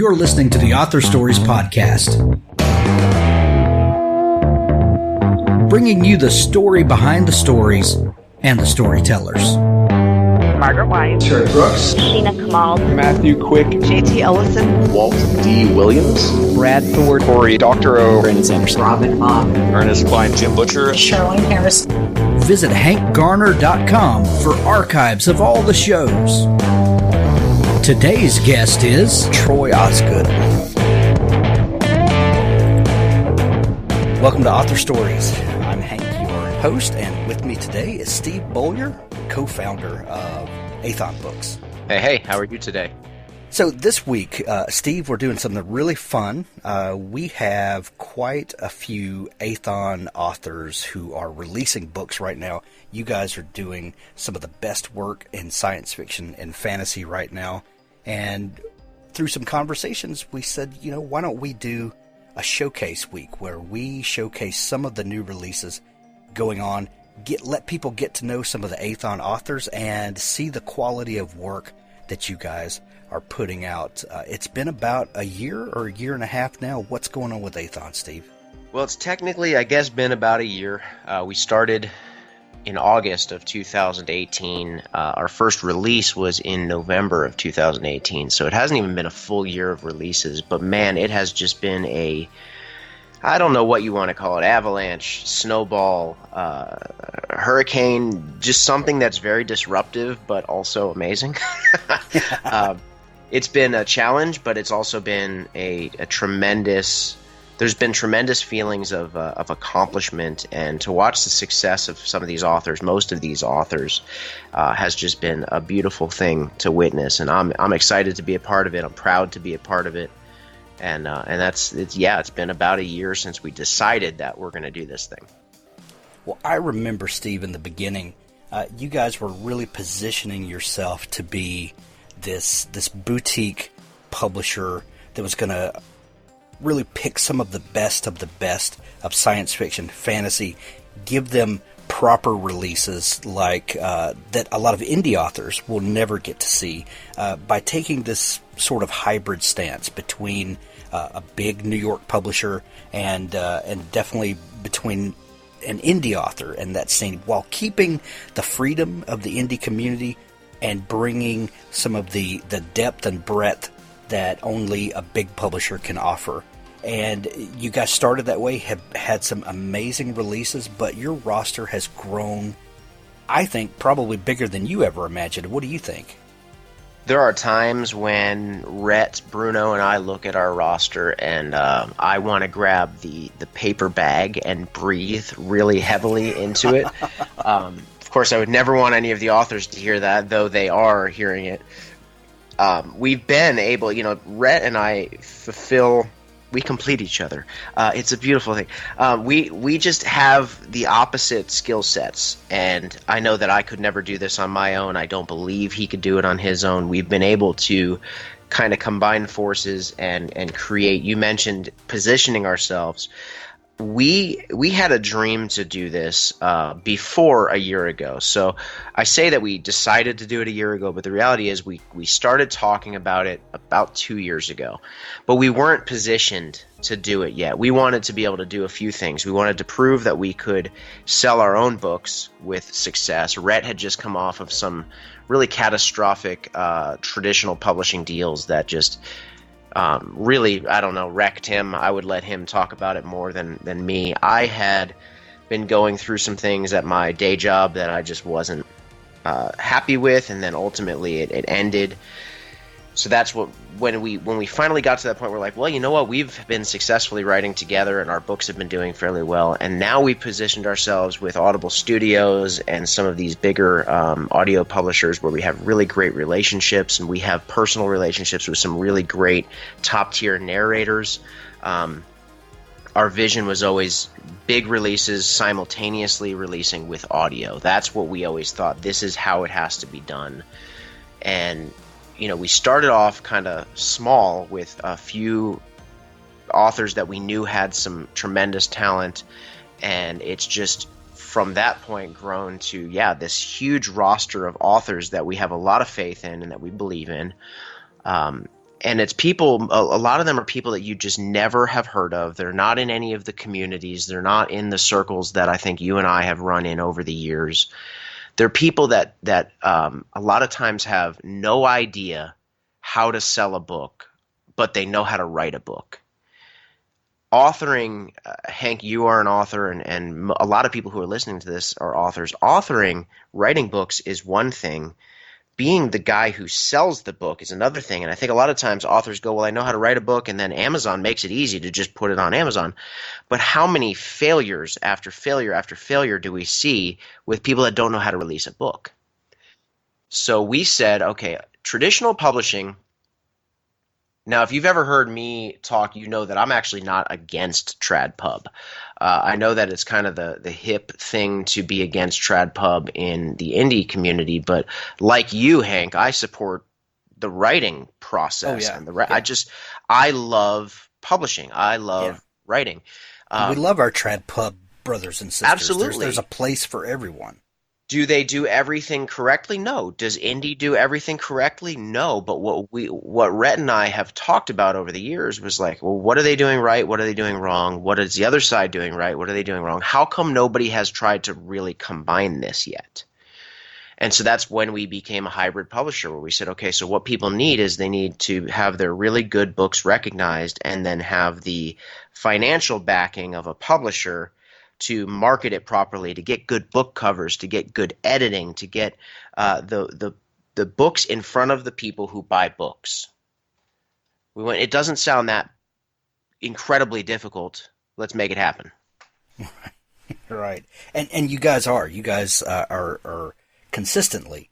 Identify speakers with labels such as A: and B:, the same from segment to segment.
A: You're listening to the Author Stories Podcast, bringing you the story behind the stories and the storytellers.
B: Margaret White,
C: Terry Brooks,
B: Sheena Kamal,
C: Matthew Quick,
B: JT Ellison,
C: Walt D. Williams,
D: Brad Thor,
C: Corey, Dr. O,
D: Brandon Sanderson,
B: Robin Mom,
C: Ernest Klein, Jim Butcher,
B: Sherwin Harris.
A: Visit hankgarner.com for archives of all the shows. Today's guest is Troy Osgood. Welcome to Author Stories. I'm Hank, your host, and with me today is Steve Beauleau, co-founder of Aethon Books.
E: Hey, how are you today?
A: So this week, Steve, we're doing something really fun. We have quite a few Aethon authors who are releasing books right now. You guys are doing some of the best work in science fiction and fantasy right now. And through some conversations, we said, why don't we do a showcase week where we showcase some of the new releases going on, let people get to know some of the Aethon authors and see the quality of work that you guys are putting out. It's been about a year or a year and a half now. What's going on with Aethon, Steve?
E: Well, it's technically, I guess, been about a year. We started in August of 2018. Our first release was in November of 2018, so it hasn't even been a full year of releases. But man, it has just been I don't know what you want to call it, avalanche, snowball, hurricane, just something that's very disruptive but also amazing. It's been a challenge, but it's also been a tremendous... There's been tremendous feelings of accomplishment, and to watch the success of some of these authors, most of these authors, has just been a beautiful thing to witness. And I'm excited to be a part of it. I'm proud to be a part of it. And it's been about a year since we decided that we're going to do this thing.
A: Well, I remember, Steve, in the beginning, you guys were really positioning yourself to be this boutique publisher that was going to really pick some of the best of science fiction, fantasy, give them proper releases like that a lot of indie authors will never get to see by taking this sort of hybrid stance between a big New York publisher and definitely between an indie author and that scene, while keeping the freedom of the indie community and bringing some of the depth and breadth that only a big publisher can offer. And you guys started that way, have had some amazing releases, but your roster has grown, I think, probably bigger than you ever imagined. What do you think?
E: There are times when Rhett, Bruno, and I look at our roster and I want to grab the paper bag and breathe really heavily into it. Of course, I would never want any of the authors to hear that, though they are hearing it. We've been able, Rhett and I we complete each other. It's a beautiful thing. We just have the opposite skill sets, and I know that I could never do this on my own. I don't believe he could do it on his own. We've been able to kind of combine forces and create. You mentioned positioning ourselves. We had a dream to do this before a year ago. So I say that we decided to do it a year ago, but the reality is we started talking about it about 2 years ago. But we weren't positioned to do it yet. We wanted to be able to do a few things. We wanted to prove that we could sell our own books with success. Rhett had just come off of some really catastrophic traditional publishing deals that just... really, I don't know, wrecked him. I would let him talk about it more than me. I had been going through some things at my day job that I just wasn't happy with, and then ultimately it ended. So that's when we finally got to that point, we're like, well, you know what? We've been successfully writing together, and our books have been doing fairly well. And now we've positioned ourselves with Audible Studios and some of these bigger audio publishers where we have really great relationships, and we have personal relationships with some really great top-tier narrators. Our vision was always big releases simultaneously releasing with audio. That's what we always thought. This is how it has to be done. And we started off kind of small with a few authors that we knew had some tremendous talent, and it's just from that point grown to, this huge roster of authors that we have a lot of faith in and that we believe in. And it's people, a lot of them are people that you just never have heard of. They're not in any of the communities. They're not in the circles that I think you and I have run in over the years. They're people that a lot of times have no idea how to sell a book, but they know how to write a book. Authoring, Hank, you are an author, and a lot of people who are listening to this are authors. Authoring, writing books is one thing. Being the guy who sells the book is another thing. And I think a lot of times authors go, well, I know how to write a book, and then Amazon makes it easy to just put it on Amazon. But how many failures after failure after failure do we see with people that don't know how to release a book? So we said, okay, traditional publishing. Now, if you've ever heard me talk, you know that I'm actually not against TradPub. I know that it's kind of the hip thing to be against TradPub in the indie community, but like you, Hank, I support the writing process.
A: Oh, yeah.
E: And I love publishing. I love writing.
A: We love our TradPub brothers and sisters.
E: Absolutely.
A: There's a place for everyone.
E: Do they do everything correctly? No. Does indie do everything correctly? No. But what Rhett and I have talked about over the years was like, well, what are they doing right? What are they doing wrong? What is the other side doing right? What are they doing wrong? How come nobody has tried to really combine this yet? And so that's when we became a hybrid publisher, where we said, okay, so what people need is they need to have their really good books recognized and then have the financial backing of a publisher to market it properly, to get good book covers, to get good editing, to get the books in front of the people who buy books. It doesn't sound that incredibly difficult. Let's make it happen.
A: Right. And you guys are consistently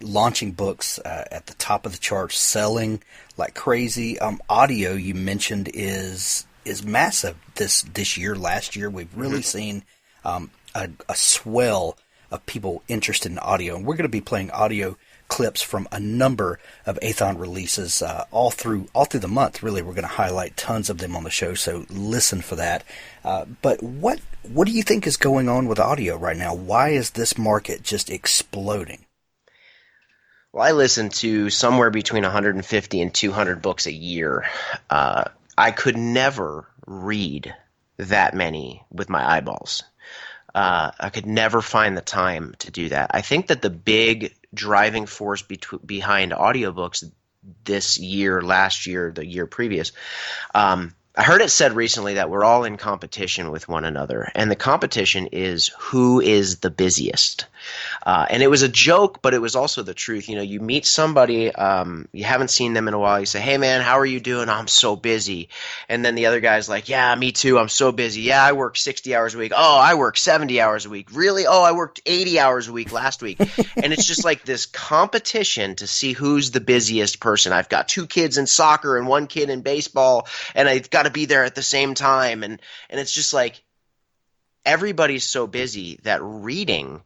A: launching books at the top of the charts, selling like crazy. Audio, you mentioned, is massive this year. Last year, we've really seen a swell of people interested in audio, and we're going to be playing audio clips from a number of Aethon releases all through the month. Really, we're going to highlight tons of them on the show, so listen for that. But what do you think is going on with audio right now? Why is this market just exploding?
E: Well, I listen to somewhere between 150 and 200 books a year. I could never read that many with my eyeballs. I could never find the time to do that. I think that the big driving force behind audiobooks this year, last year, the year previous, I heard it said recently that we're all in competition with one another, and the competition is who is the busiest. And it was a joke, but it was also the truth. You know, you meet somebody, you haven't seen them in a while. You say, hey, man, how are you doing? I'm so busy. And then the other guy's like, yeah, me too. I'm so busy. Yeah, I work 60 hours a week. Oh, I work 70 hours a week. Really? Oh, I worked 80 hours a week last week. And it's just like this competition to see who's the busiest person. I've got 2 kids in soccer and 1 kid in baseball, and I've got to be there at the same time. And it's just like everybody's so busy that reading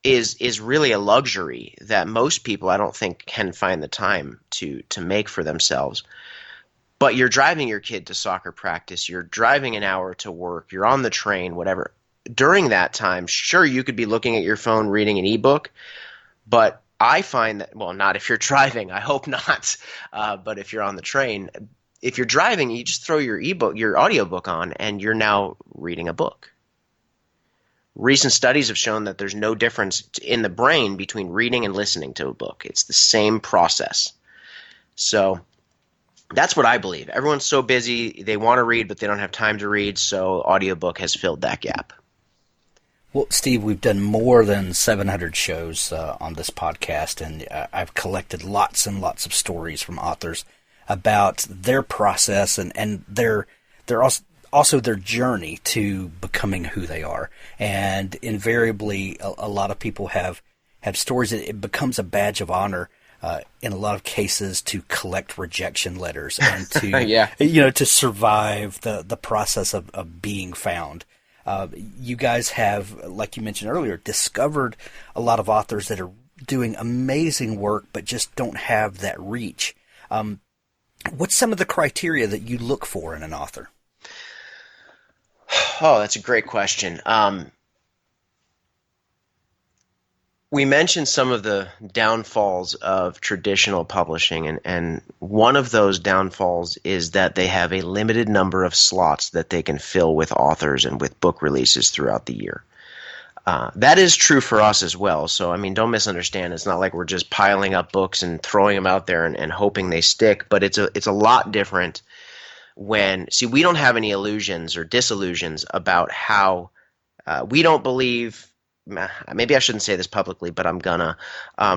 E: is really a luxury that most people, I don't think, can find the time to make for themselves. But you're driving your kid to soccer practice, you're driving an hour to work, you're on the train, whatever. During that time, sure, you could be looking at your phone, reading an ebook, but I find that, well, not if you're driving, I hope not, but if you're on the train, if you're driving, you just throw your audiobook on, and you're now reading a book. Recent studies have shown that there's no difference in the brain between reading and listening to a book. It's the same process. So that's what I believe. Everyone's so busy, they want to read, but they don't have time to read, so audiobook has filled that gap.
A: Well, Steve, we've done more than 700 shows on this podcast, and I've collected lots and lots of stories from authors about their process and their also their journey to becoming who they are. And invariably, a lot of people have stories that it becomes a badge of honor in a lot of cases to collect rejection letters and to to survive the process of being found. You guys have, like you mentioned earlier, discovered a lot of authors that are doing amazing work but just don't have that reach. What's some of the criteria that you look for in an author?
E: Oh, that's a great question. We mentioned some of the downfalls of traditional publishing, and one of those downfalls is that they have a limited number of slots that they can fill with authors and with book releases throughout the year. That is true for us as well. So, I mean, don't misunderstand. It's not like we're just piling up books and throwing them out there and hoping they stick, but it's a lot different we don't have any illusions or disillusions about how we don't believe. Maybe I shouldn't say this publicly, but I'm gonna.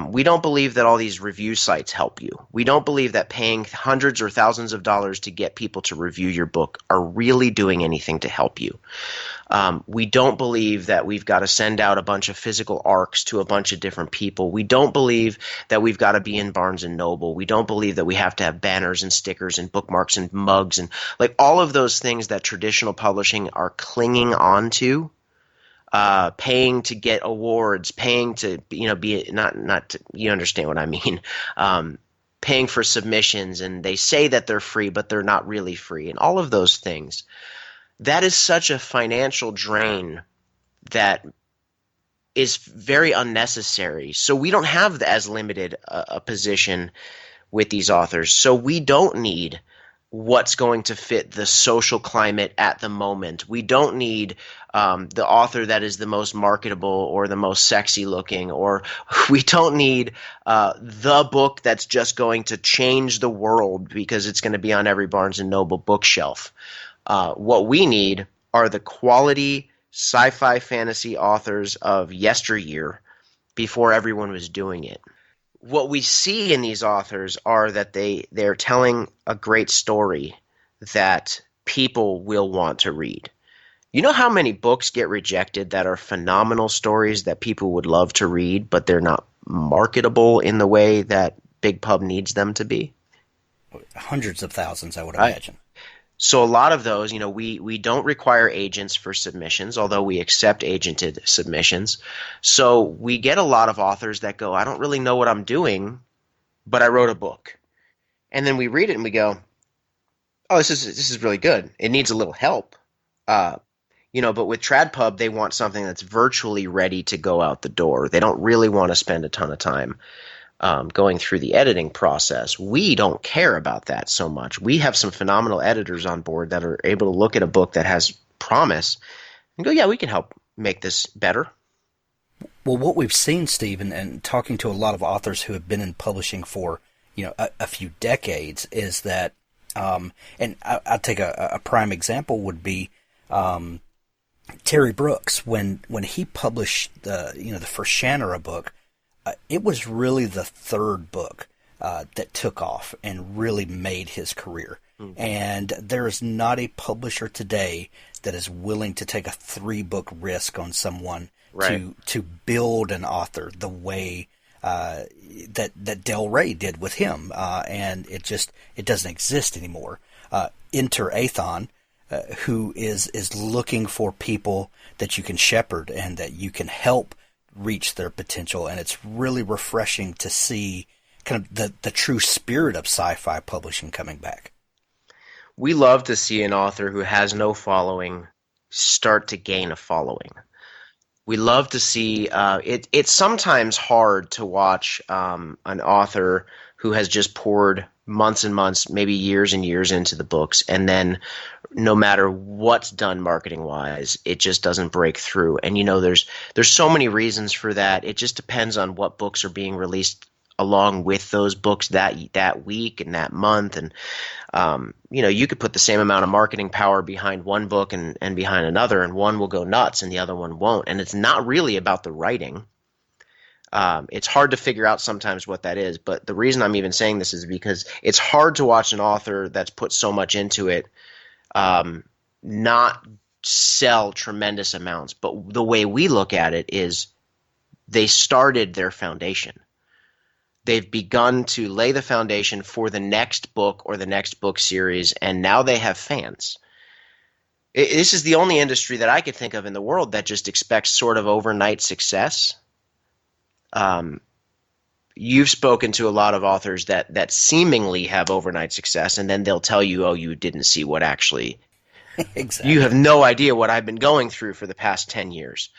E: We don't believe that all these review sites help you. We don't believe that paying hundreds or thousands of dollars to get people to review your book are really doing anything to help you. We don't believe that we've got to send out a bunch of physical ARCs to a bunch of different people. We don't believe that we've got to be in Barnes & Noble. We don't believe that we have to have banners and stickers and bookmarks and mugs and like all of those things that traditional publishing are clinging on to. Paying to get awards, paying to be not to, you understand what I mean. Paying for submissions, and they say that they're free, but they're not really free, and all of those things. That is such a financial drain that is very unnecessary. So we don't have as limited a position with these authors. So we don't need what's going to fit the social climate at the moment. We don't need the author that is the most marketable or the most sexy looking, or we don't need the book that's just going to change the world because it's going to be on every Barnes & Noble bookshelf. What we need are the quality sci-fi fantasy authors of yesteryear before everyone was doing it. What we see in these authors are that they're telling a great story that people will want to read. You know how many books get rejected that are phenomenal stories that people would love to read, but they're not marketable in the way that Big Pub needs them to be?
A: Hundreds of thousands, I would imagine.
E: So a lot of those, we don't require agents for submissions, although we accept agented submissions. So we get a lot of authors that go, I don't really know what I'm doing, but I wrote a book. And then we read it and we go, oh, this is really good. It needs a little help. But with TradPub, they want something that's virtually ready to go out the door. They don't really want to spend a ton of time going through the editing process. We don't care about that so much. We have some phenomenal editors on board that are able to look at a book that has promise and go, yeah, we can help make this better.
A: Well, what we've seen, Steve, and talking to a lot of authors who have been in publishing for a few decades, is that, and I'll take a prime example would be Terry Brooks when he published the first Shannara book. It was really the third book that took off and really made his career. Mm-hmm. And there is not a publisher today that is willing to take a 3-book risk on someone to build an author the way that Del Rey did with him. And it doesn't exist anymore. Enter Aethon, who is looking for people that you can shepherd and that you can help reach their potential, and it's really refreshing to see kind of the true spirit of sci-fi publishing coming back.
E: We love to see an author who has no following start to gain a following. We love to see it's sometimes hard to watch an author who has just poured months and months, maybe years and years into the books, and then no matter what's done marketing-wise, it just doesn't break through. And there's so many reasons for that. It just depends on what books are being released along with those books that week and that month. And you could put the same amount of marketing power behind one book and behind another, and one will go nuts and the other one won't. And it's not really about the writing. It's hard to figure out sometimes what that is, but the reason I'm even saying this is because it's hard to watch an author that's put so much into it not sell tremendous amounts. But the way we look at it is they started their foundation. They've begun to lay the foundation for the next book or the next book series, and now they have fans. This is the only industry that I could think of in the world that just expects sort of overnight success. You've spoken to a lot of authors that seemingly have overnight success, and then they'll tell you, oh, you didn't see what actually –
A: exactly.
E: You have no idea what I've been going through for the past 10 years.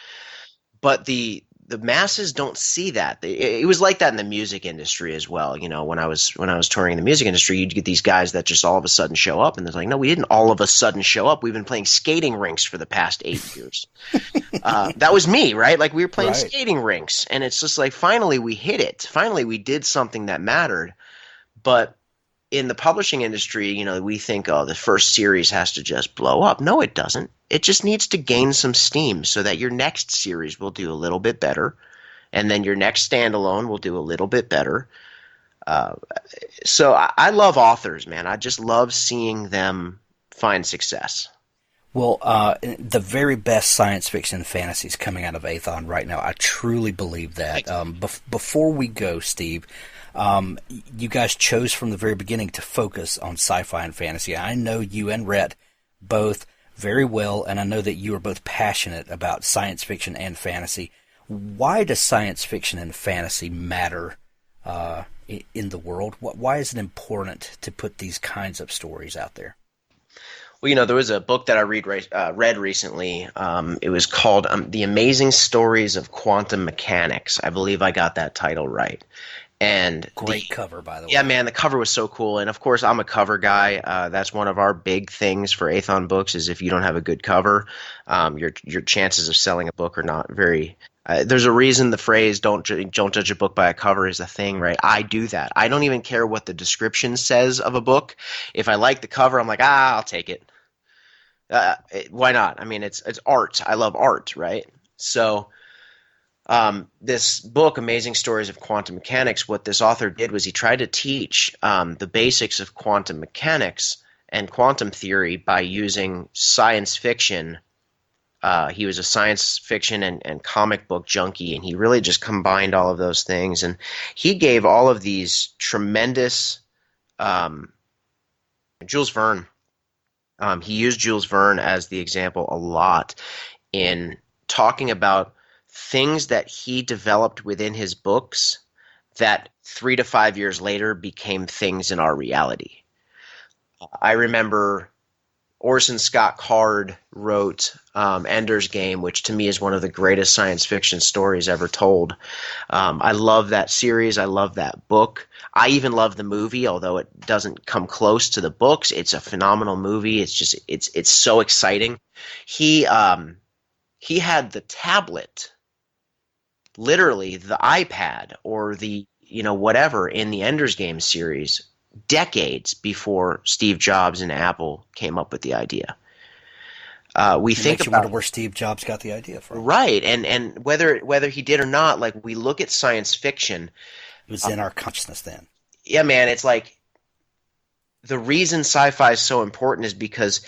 E: But the the masses don't see that. It was like that in the music industry as well. You know, when I was touring in the music industry, you'd get these guys that just all of a sudden show up, and they're like, "No, we didn't all of a sudden show up. We've been playing skating rinks for the past 8 years." That was me, right? Like we were playing skating rinks, and it's just like finally we hit it. Finally, we did something that mattered. But in the publishing industry, you know, we think, oh, the first series has to just blow up. No, it doesn't. It just needs to gain some steam so that your next series will do a little bit better, and then your next standalone will do a little bit better. So I love authors, man. I just love seeing them find success.
A: Well, the very best science fiction and fantasy is coming out of Aethon right now. I truly believe that. Before we go, Steve, you guys chose from the very beginning to focus on sci-fi and fantasy. I know you and Rhett both very well, and I know that you are both passionate about science fiction and fantasy. Why does science fiction and fantasy matter in the world? Why is it important to put these kinds of stories out there?
E: Well, you know, there was a book that I read recently. It was called The Amazing Stories of Quantum Mechanics. I believe I got that title right. And
A: great cover, by the way.
E: Yeah, man, the cover was so cool. And of course, I'm a cover guy. That's one of our big things for Aethon Books is if you don't have a good cover, your chances of selling a book are not very. There's a reason the phrase "don't judge a book by a cover" is a thing, right? I do that. I don't even care what the description says of a book. If I like the cover, I'm like, I'll take it. Why not? I mean, it's art. I love art, right? So. This book, Amazing Stories of Quantum Mechanics, what this author did was he tried to teach the basics of quantum mechanics and quantum theory by using science fiction. He was a science fiction and comic book junkie, and he really just combined all of those things. And he gave all of these tremendous Jules Verne. He used Jules Verne as the example a lot in talking about things that he developed within his books that 3 to 5 years later became things in our reality. I remember Orson Scott Card wrote Ender's Game, which to me is one of the greatest science fiction stories ever told. I love that series. I love that book. I even love the movie, although it doesn't come close to the books. It's a phenomenal movie. It's just it's so exciting. He had the tablet, literally the iPad or the whatever in the Ender's Game series decades before Steve Jobs and Apple came up with the idea. We think
A: makes you wonder where Steve Jobs got the idea from,
E: right? And whether he did or not, like we look at science fiction,
A: it was in our consciousness then.
E: Yeah, man, it's like the reason sci-fi is so important is because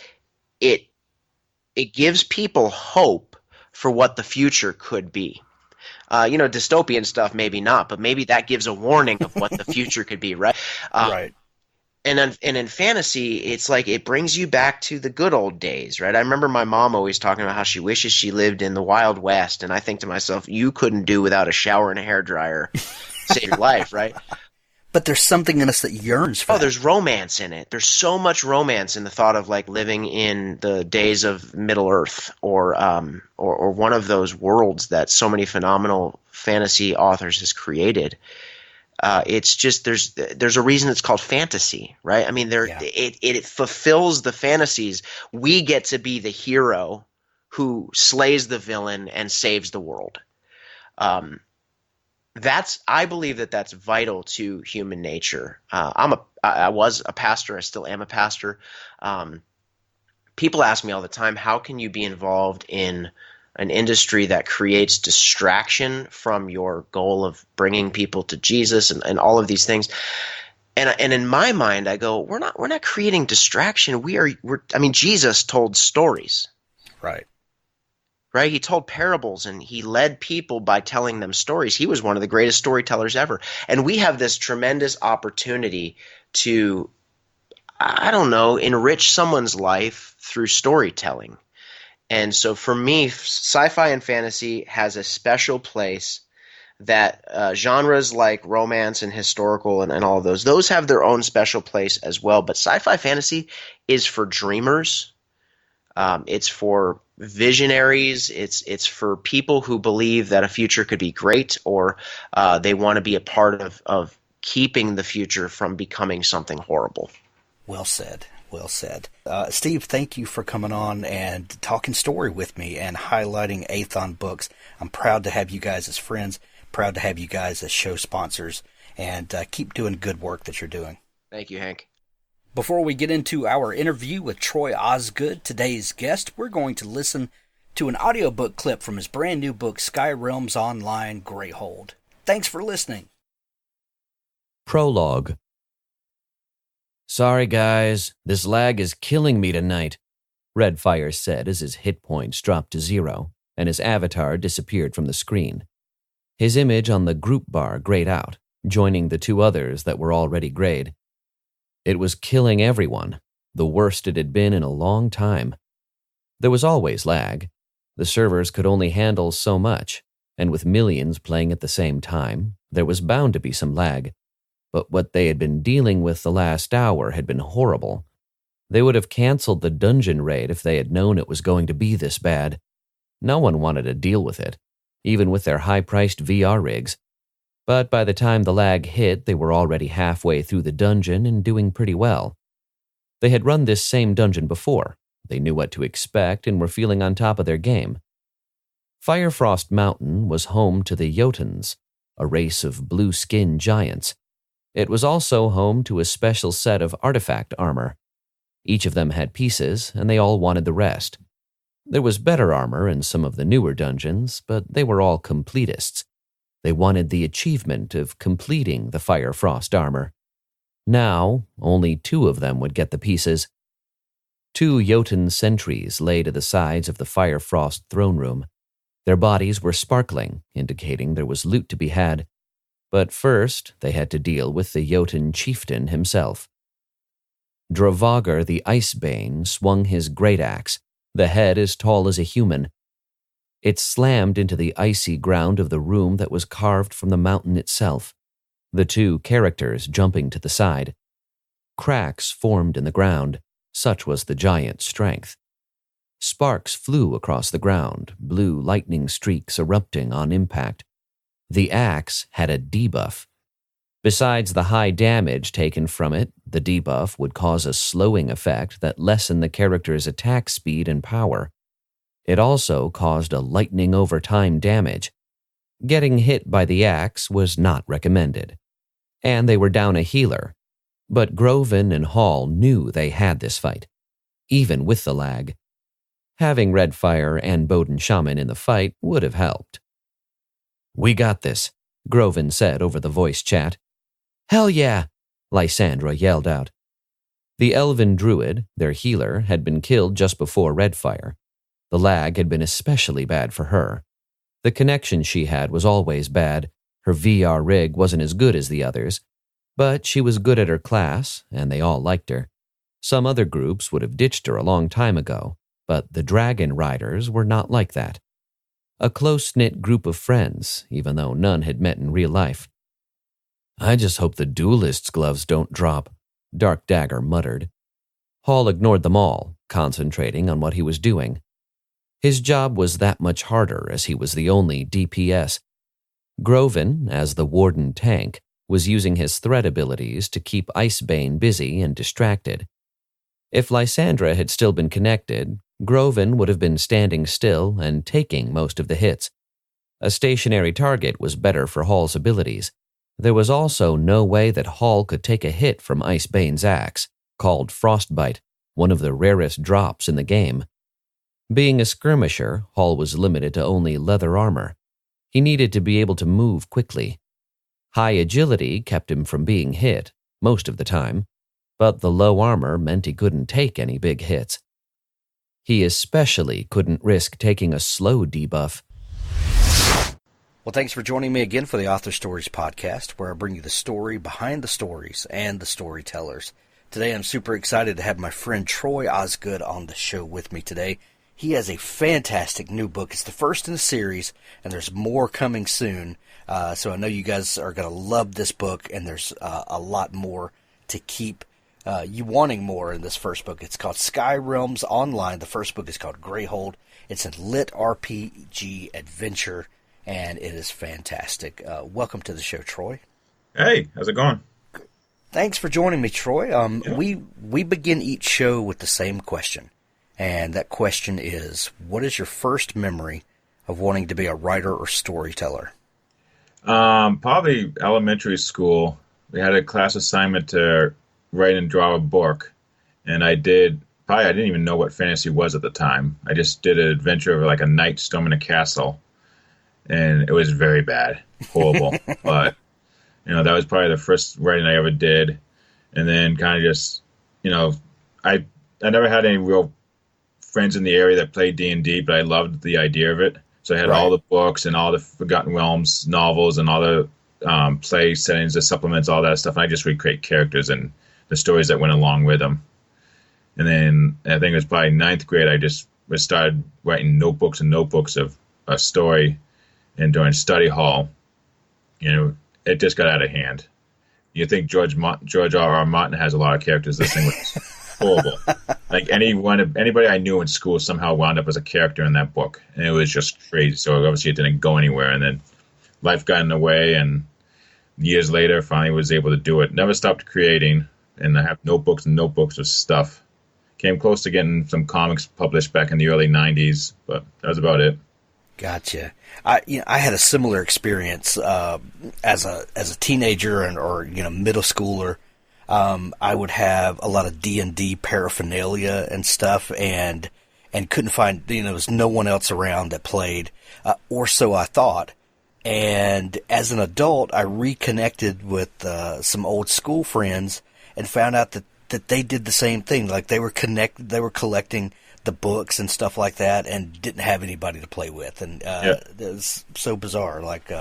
E: it gives people hope for what the future could be. Dystopian stuff, maybe not, but maybe that gives a warning of what the future could be, right?
A: Right.
E: And in fantasy, it's like it brings you back to the good old days, right? I remember my mom always talking about how she wishes she lived in the Wild West, and I think to myself, you couldn't do without a shower and a hairdryer save your life, right?
A: But there's something in us that yearns for that.
E: There's romance in it. There's so much romance in the thought of like living in the days of Middle Earth or one of those worlds that so many phenomenal fantasy authors has created. It's just there's a reason it's called fantasy, right? I mean, it fulfills the fantasies. We get to be the hero who slays the villain and saves the world. I believe that's vital to human nature. I was a pastor. I still am a pastor. People ask me all the time, how can you be involved in an industry that creates distraction from your goal of bringing people to Jesus and all of these things? And in my mind, I go, we're not creating distraction. Jesus told stories.
A: Right.
E: Right? He told parables and he led people by telling them stories. He was one of the greatest storytellers ever. And we have this tremendous opportunity to, enrich someone's life through storytelling. And so for me, sci-fi and fantasy has a special place that genres like romance and historical and all of those have their own special place as well. But sci-fi fantasy is for dreamers. It's for visionaries. It's for people who believe that a future could be great, or they want to be a part of keeping the future from becoming something horrible.
A: Well said. Well said. Steve, thank you for coming on and talking story with me and highlighting Aethon Books. I'm proud to have you guys as friends, proud to have you guys as show sponsors, and keep doing good work that you're doing.
E: Thank you, Hank.
A: Before we get into our interview with Troy Osgood, today's guest, we're going to listen to an audiobook clip from his brand new book, Sky Realms Online, Grayhold. Thanks for listening.
D: Prologue. "Sorry, guys. This lag is killing me tonight," Redfire said as his hit points dropped to 0 and his avatar disappeared from the screen. His image on the group bar grayed out, joining the 2 others that were already grayed. It was killing everyone, the worst it had been in a long time. There was always lag. The servers could only handle so much, and with millions playing at the same time, there was bound to be some lag. But what they had been dealing with the last hour had been horrible. They would have canceled the dungeon raid if they had known it was going to be this bad. No one wanted to deal with it, even with their high-priced VR rigs. But by the time the lag hit, they were already halfway through the dungeon and doing pretty well. They had run this same dungeon before. They knew what to expect and were feeling on top of their game. Firefrost Mountain was home to the Jotuns, a race of blue-skinned giants. It was also home to a special set of artifact armor. Each of them had pieces, and they all wanted the rest. There was better armor in some of the newer dungeons, but they were all completists. They wanted the achievement of completing the Firefrost armor. Now, only 2 of them would get the pieces. 2 Jotun sentries lay to the sides of the Firefrost throne room. Their bodies were sparkling, indicating there was loot to be had. But first, they had to deal with the Jotun chieftain himself. Dravagar the Icebane swung his great axe, the head as tall as a human. It slammed into the icy ground of the room that was carved from the mountain itself, the 2 characters jumping to the side. Cracks formed in the ground, such was the giant's strength. Sparks flew across the ground, blue lightning streaks erupting on impact. The axe had a debuff. Besides the high damage taken from it, the debuff would cause a slowing effect that lessened the character's attack speed and power. It also caused a lightning over time damage. Getting hit by the axe was not recommended. And they were down a healer. But Groven and Hall knew they had this fight, even with the lag. Having Redfire and Bowden Shaman in the fight would have helped. "We got this," Groven said over the voice chat. "Hell yeah," Lysandra yelled out. The elven druid, their healer, had been killed just before Redfire. The lag had been especially bad for her. The connection she had was always bad. Her VR rig wasn't as good as the others, but she was good at her class, and they all liked her. Some other groups would have ditched her a long time ago, but the Dragon Riders were not like that. A close-knit group of friends, even though none had met in real life. "I just hope the duelist's gloves don't drop," Dark Dagger muttered. Hall ignored them all, concentrating on what he was doing. His job was that much harder as he was the only DPS. Groven, as the Warden tank, was using his threat abilities to keep Icebane busy and distracted. If Lysandra had still been connected, Groven would have been standing still and taking most of the hits. A stationary target was better for Hall's abilities. There was also no way that Hall could take a hit from Icebane's axe, called Frostbite, one of the rarest drops in the game. Being a skirmisher, Hall was limited to only leather armor. He needed to be able to move quickly. High agility kept him from being hit, most of the time, but the low armor meant he couldn't take any big hits. He especially couldn't risk taking a slow debuff.
A: Well, thanks for joining me again for the Author Stories podcast, where I bring you the story behind the stories and the storytellers. Today, I'm super excited to have my friend Troy Osgood on the show with me today. He has a fantastic new book. It's the first in the series, and there's more coming soon. So I know you guys are going to love this book, and there's a lot more to keep you wanting more in this first book. It's called Sky Realms Online. The first book is called Grayhold. It's a LitRPG adventure, and it is fantastic. Welcome to the show, Troy.
F: Hey, how's it going?
A: Thanks for joining me, Troy. We begin each show with the same question, and that question is, what is your first memory of wanting to be a writer or storyteller?
F: Probably elementary school. We had a class assignment to write and draw a book, and I didn't even know what fantasy was at the time. I just did an adventure of like a knight storming a castle, and it was very bad, horrible. But that was probably the first writing I ever did, and then kind of just I never had any real friends in the area that played D&D, but I loved the idea of it. So I had all the books and all the Forgotten Realms novels and all the play settings, the supplements, all that stuff. And I just recreate characters and the stories that went along with them. And then I think it was probably ninth grade, I just started writing notebooks and notebooks of a story. And during study hall, it just got out of hand. You think George R.R. Martin has a lot of characters. This thing was horrible. Like anybody I knew in school somehow wound up as a character in that book. And it was just crazy. So obviously it didn't go anywhere. And then life got in the way, and years later finally was able to do it. Never stopped creating. And I have notebooks and notebooks of stuff. Came close to getting some comics published back in the early 90s, but that was about it.
A: Gotcha. I had a similar experience as a teenager or middle schooler. I would have a lot of D&D paraphernalia and stuff, and couldn't find there was no one else around that played, or so I thought. And as an adult, I reconnected with some old school friends and found out that they did the same thing. Like they were collecting the books and stuff like that, and didn't have anybody to play with. And it was so bizarre. Like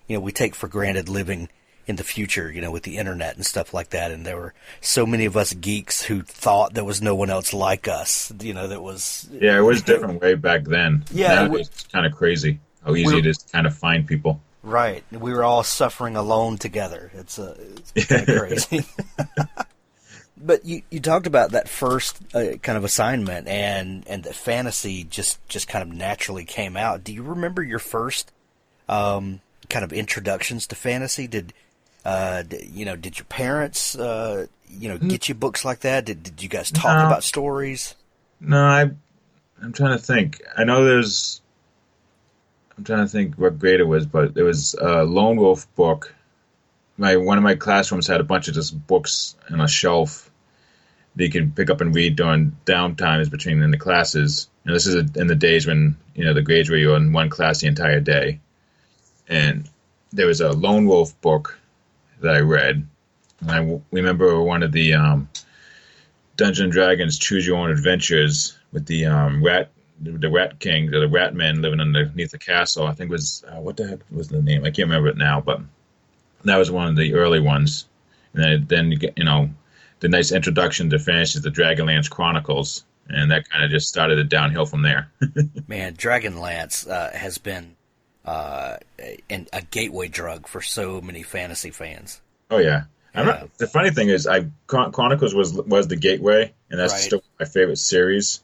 A: we take for granted living in the future, with the internet and stuff like that. And there were so many of us geeks who thought there was no one else like us. That was
F: it was different way back then.
A: Yeah,
F: it was kind of crazy how easy it is to kind of find people.
A: Right, we were all suffering alone together. It's kind of crazy. But you talked about that first kind of assignment, and that fantasy just kind of naturally came out. Do you remember your first kind of introductions to fantasy? Did your parents get you books like that? Did you guys talk about stories?
F: No, I'm trying to think. I'm trying to think what grade it was, but there was a Lone Wolf book. One of my classrooms had a bunch of just books on a shelf that you could pick up and read during downtimes in the classes. And this is in the days when the grades were you in one class the entire day. And there was a Lone Wolf book that I read. And I remember one of the Dungeons & Dragons Choose Your Own Adventures with the Rat King, the Rat Men living underneath the castle. I think it was, what the heck was the name? I can't remember it now, but that was one of the early ones. And then you get, the nice introduction to fantasy, the Dragonlance Chronicles, and that kind of just started it downhill from there.
A: Man, Dragonlance has been a gateway drug for so many fantasy fans.
F: Oh, yeah. The funny thing is, Chronicles was the gateway, and that's still my favorite series.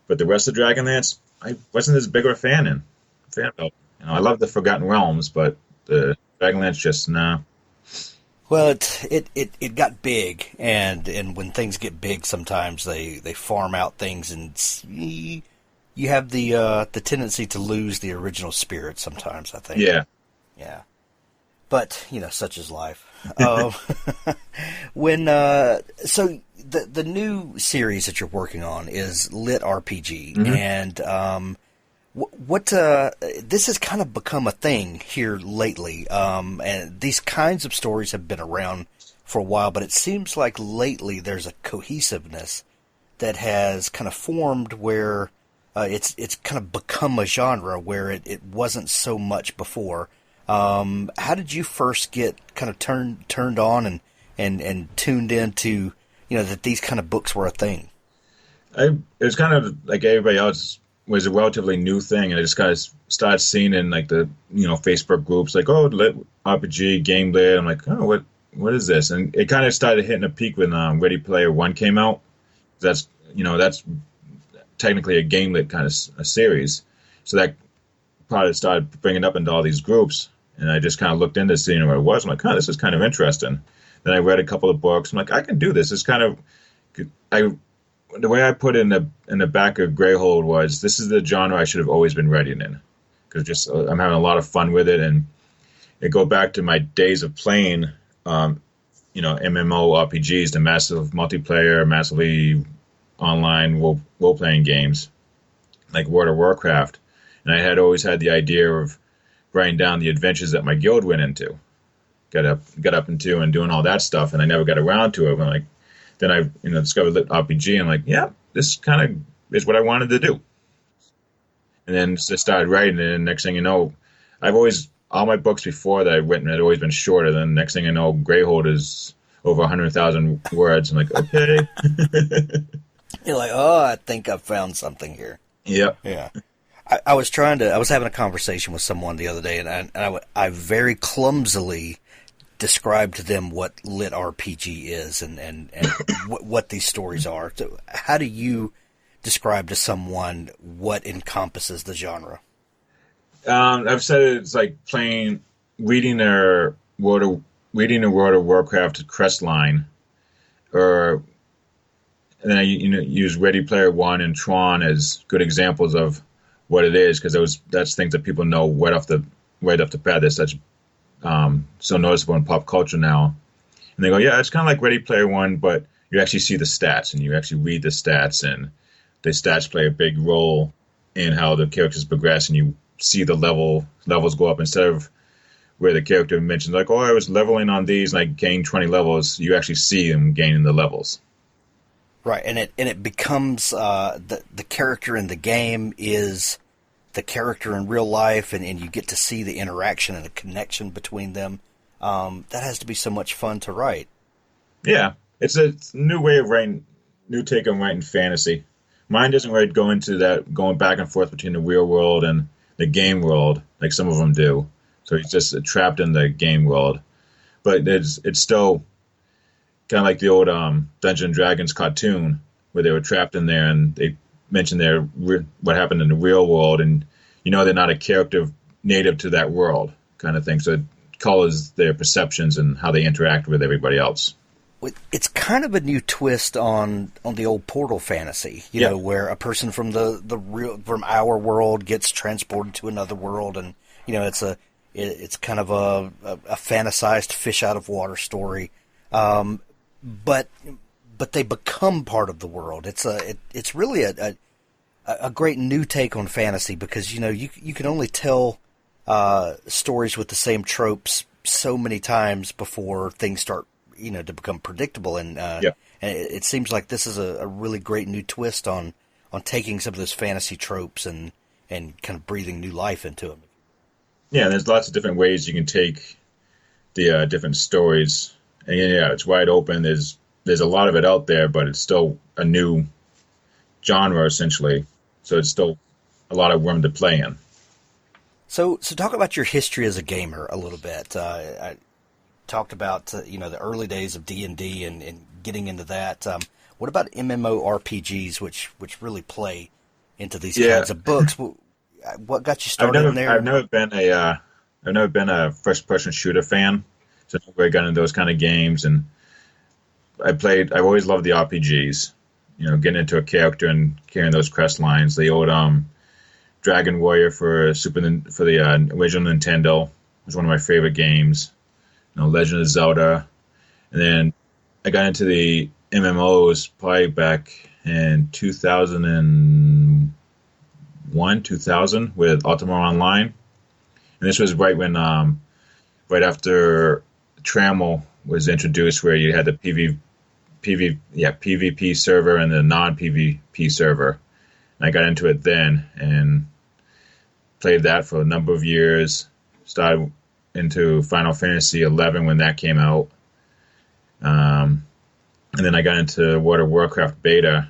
F: But the rest of Dragonlance, I wasn't as big of a fan of. I love the Forgotten Realms, but the Dragonlance just, no.
A: Well, it got big, and when things get big, sometimes they farm out things, and you have the tendency to lose the original spirit sometimes, I think.
F: Yeah.
A: Yeah. But, such is life. So the new series that you're working on is LitRPG, and this has kind of become a thing here lately, and these kinds of stories have been around for a while, but it seems like lately there's a cohesiveness that has kind of formed where it's kind of become a genre where it wasn't so much before. How did you first get kind of turned on and tuned into that these kind of books were a thing?
F: It was kind of like everybody else. Was a relatively new thing, and I just kind of started seeing in like the Facebook groups, like, oh, Lit RPG, Game Lit. I'm like, oh, what is this? And it kind of started hitting a peak when Ready Player One came out. That's technically a gamelit kind of a series. So that probably started bringing up into all these groups. And I just kind of looked into seeing what it was. I'm like, this is kind of interesting. Then I read a couple of books. I'm like, I can do this. It's kind of, the way I put it in the back of Grayhold was, this is the genre I should have always been writing in. Because I'm having a lot of fun with it. And it go back to my days of playing, MMORPGs, the massive multiplayer, massively online role-playing games, like World of Warcraft. And I had always had the idea of writing down the adventures that my guild went into, got up into, and doing all that stuff, and I never got around to it. Then I discovered LitRPG, and I'm like, yeah, this kind of is what I wanted to do. And then just started writing it, and next thing you know, all my books before that I've written had always been shorter. Then next thing you know, Grayhold is over 100,000 words. I'm like, okay.
A: You're like, I think I've found something here.
F: Yep.
A: Yeah. I was having a conversation with someone the other day, and I very clumsily described to them what LitRPG is and what these stories are. So how do you describe to someone what encompasses the genre?
F: I've said it's like reading a World of Warcraft quest line, and then I use Ready Player One and Tron as good examples of what it is, because that's things that people know right off the bat. That's such so noticeable in pop culture now, and they go, yeah, it's kind of like Ready Player One, but you actually see the stats and you actually read the stats, and the stats play a big role in how the characters progress, and you see the levels go up instead of where the character mentions like, I was leveling on these and I gained 20 levels. You actually see them gaining the levels.
A: Right, and it becomes the character in the game is the character in real life, and you get to see the interaction and the connection between them. That has to be so much fun to write. Yeah,
F: it's a new way of writing, new take on writing fantasy. Mine doesn't really go into that, going back and forth between the real world and the game world like some of them do. So he's just trapped in the game world. But it's still kind of like the old Dungeons and Dragons cartoon where they were trapped in there and they mentioned what happened in the real world, and they're not a character native to that world kind of thing. So it colors their perceptions and how they interact with everybody else.
A: It's kind of a new twist on the old Portal fantasy, where a person from from our world gets transported to another world, and it's kind of a fantasized fish out of water story, but they become part of the world. It's really a great new take on fantasy, because you can only tell stories with the same tropes so many times before things start to become predictable, and it seems like this is a really great new twist on taking some of those fantasy tropes and kind of breathing new life into them.
F: Yeah, there's lots of different ways you can take the different stories, and it's wide open. There's a lot of it out there, but it's still a new genre essentially, so it's still a lot of room to play in.
A: So talk about your history as a gamer a little bit. I talked about the early days of D&D and getting into that. What about MMORPGs, which really play into these kinds of books? What got you started in there?
F: I've never been a first-person shooter fan, so I've never really got into those kind of games. And I've always loved the RPGs. Getting into a character and carrying those quest lines. The old Dragon Warrior for the original Nintendo was one of my favorite games. Legend of Zelda, and then I got into the MMOs probably back in 2000 with Ultima Online, and this was right when right after Trammel was introduced, where you had the PvP server and the non-PvP server, and I got into it then and played that for a number of years. Started into Final Fantasy XI when that came out. And then I got into World of Warcraft beta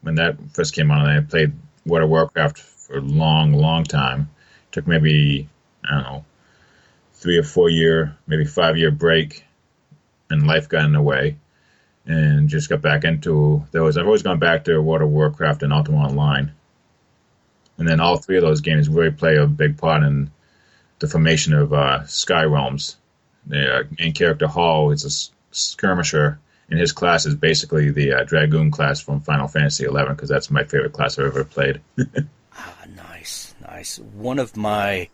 F: when that first came out, and I played World of Warcraft for a long, long time. Took maybe, 3 or 4 year, maybe 5 year break and life got in the way, and just got back into those. I've always gone back to World of Warcraft and Ultima Online. And then all three of those games really play a big part in the formation of Sky Realms. The main character, Hall, is a skirmisher, and his class is basically the Dragoon class from Final Fantasy XI, because that's my favorite class I've ever played.
A: Nice. One of my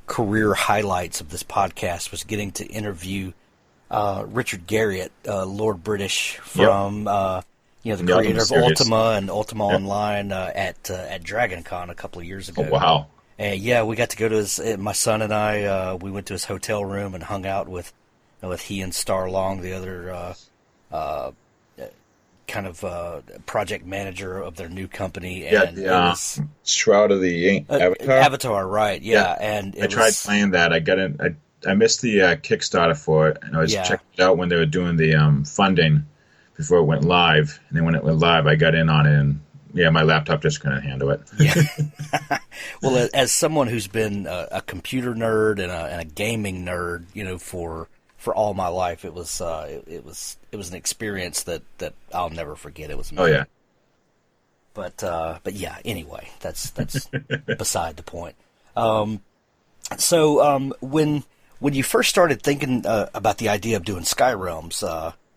A: career highlights of this podcast was getting to interview Richard Garriott, Lord British, from the creator of Ultima and Ultima Online at DragonCon a couple of years ago.
F: Oh, wow.
A: And we got to go to my son and I, we went to his hotel room and hung out with he and Star Long, the other project manager of their new company. And
F: Shroud of the Avatar?
A: Avatar, right, yeah. And
F: I tried playing that. I missed the Kickstarter for it, and I was checking it out when they were doing the funding before it went live. And then when it went live, I got in on it, and my laptop just couldn't handle it.
A: Yeah. Well, as someone who's been a computer nerd and a gaming nerd, for all my life, it was an experience that I'll never forget. It was amazing.
F: Oh yeah.
A: But yeah. Anyway, that's beside the point. So when you first started thinking about the idea of doing Sky Realms,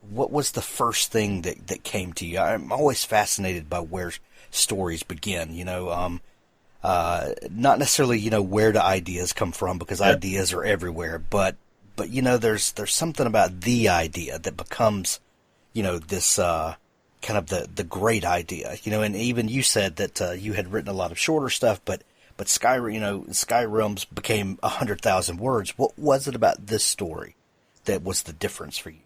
A: what was the first thing that came to you? I'm always fascinated by where stories begin. Not necessarily where the ideas come from, because ideas are everywhere, but there's something about the idea that becomes this kind of the great idea. And even you said that you had written a lot of shorter stuff, but Sky Realms became 100,000 words. What was it about this story that was the difference for you?